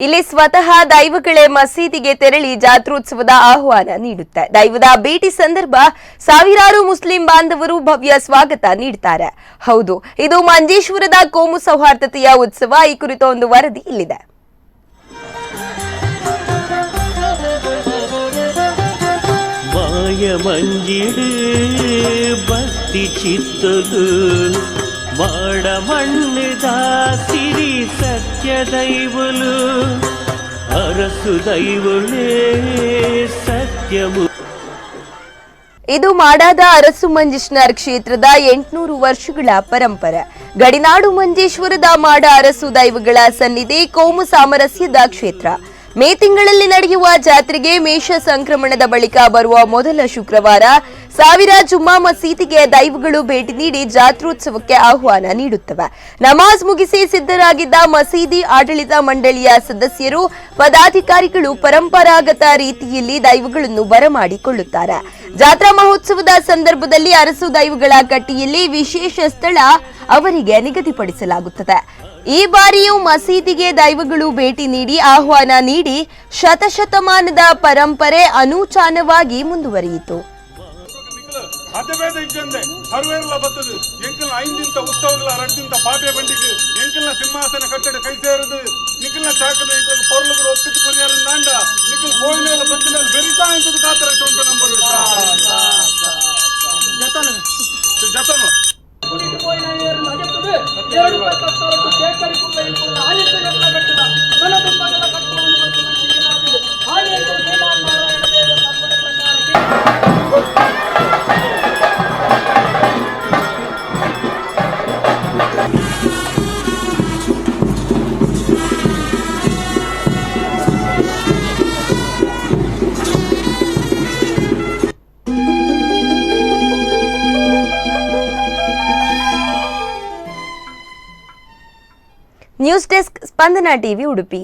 ಇಲ್ಲಿ ಸ್ವತಃ ದೈವಗಳೇ ಮಸೀದಿಗೆ ತೆರಳಿ ಜಾತ್ರೋತ್ಸವದ ಆಹ್ವಾನ ನೀಡುತ್ತೆ. ದೈವದ ಭೇಟಿ ಸಂದರ್ಭ ಸಾವಿರಾರು ಮುಸ್ಲಿಂ ಬಾಂಧವರು ಭವ್ಯ ಸ್ವಾಗತ ನೀಡುತ್ತಾರೆ. ಹೌದು, ಇದು ಮಂಜೇಶ್ವರದ ಕೋಮು ಸೌಹಾರ್ದತೆಯ ಉತ್ಸವ. ಈ ಕುರಿತ ಒಂದು ವರದಿ ಇಲ್ಲಿದೆ. ಭಕ್ತಿ ಚಿತ್ತದು ಮಾಡ ಮಣ್ಣದ ಸಿರಿ ಸತ್ಯ ದೈವಲು ಅರಸು ದೈವಳೇ ಸತ್ಯವು. ಇದು ಮಾಡಾದ ಅರಸು ಮಂಜೇಶ್ವರ ಕ್ಷೇತ್ರದ 800 ವರ್ಷಗಳ ಪರಂಪರೆ. ಗಡಿನಾಡು ಮಂಜೇಶ್ವರದ ಮಾಡ ಅರಸು ದೈವಗಳ ಸನ್ನಿಧಿ, ಕೋಮು ಸಾಮರಸ್ಯದ ಕ್ಷೇತ್ರ. ಮೇ ತಿಂಗಳಲ್ಲಿ ನಡೆಯುವ ಜಾತ್ರೆಗೆ ಮೇಷ ಸಂಕ್ರಮಣದ ಬಳಿಕ ಬರುವ ಮೊದಲ ಶುಕ್ರವಾರ ಸಾವಿರ ಜುಮ್ಮಾ ಮಸೀದಿಗೆ ದೈವಗಳು ಭೇಟಿ ನೀಡಿ ಜಾತ್ರೋತ್ಸವಕ್ಕೆ ಆಹ್ವಾನ ನೀಡುತ್ತವೆ. ನಮಾಜ್ ಮುಗಿಸಿ ಸಿದ್ಧರಾಗಿದ್ದ ಮಸೀದಿ ಆಡಳಿತ ಮಂಡಳಿಯ ಸದಸ್ಯರು, ಪದಾಧಿಕಾರಿಗಳು ಪರಂಪರಾಗತ ರೀತಿಯಲ್ಲಿ ದೈವಗಳನ್ನು ಬರಮಾಡಿಕೊಳ್ಳುತ್ತಾರೆ. ಜಾತ್ರಾ ಮಹೋತ್ಸವದ ಸಂದರ್ಭದಲ್ಲಿ ಅರಸು ದೈವಗಳ ಕಟ್ಟಿಯಲ್ಲಿ ವಿಶೇಷ ಸ್ಥಳ ಅವರಿಗೆ ನಿಗದಿಪಡಿಸಲಾಗುತ್ತದೆ. ಈ ಬಾರಿಯೂ ಮಸೀದಿಗೆ ದೈವಗಳು ಭೇಟಿ ನೀಡಿ ಆಹ್ವಾನ ನೀಡಿ ಶತಶತಮಾನದ ಪರಂಪರೆ ಅನೂಚಾನವಾಗಿ ಮುಂದುವರಿಯಿತು. ಸಿಂಹಾಸನ ಕಟ್ಟಡ ಕೈ ಸೇರದು ನಿಖಿಲ್ನ ಚಾಕದ ಪೌರ್ಲಗಳು ಒಪ್ಪಿಟ್ಟು ಕೊರಿಯಾರ ನಾಂಡ ನಿಖಿಲ್ ಕೋಯಿನೆಲ್ಲ ಬಂದ ಬೆರಿತಾ ಎಂತದ್ದು ಕಾತರ ನಂಬರ್ ಜತನ ನ್ಯೂಸ್ ಡೆಸ್ಕ್, ಸ್ಪಂದನ ಟಿವಿ, ಉಡುಪಿ.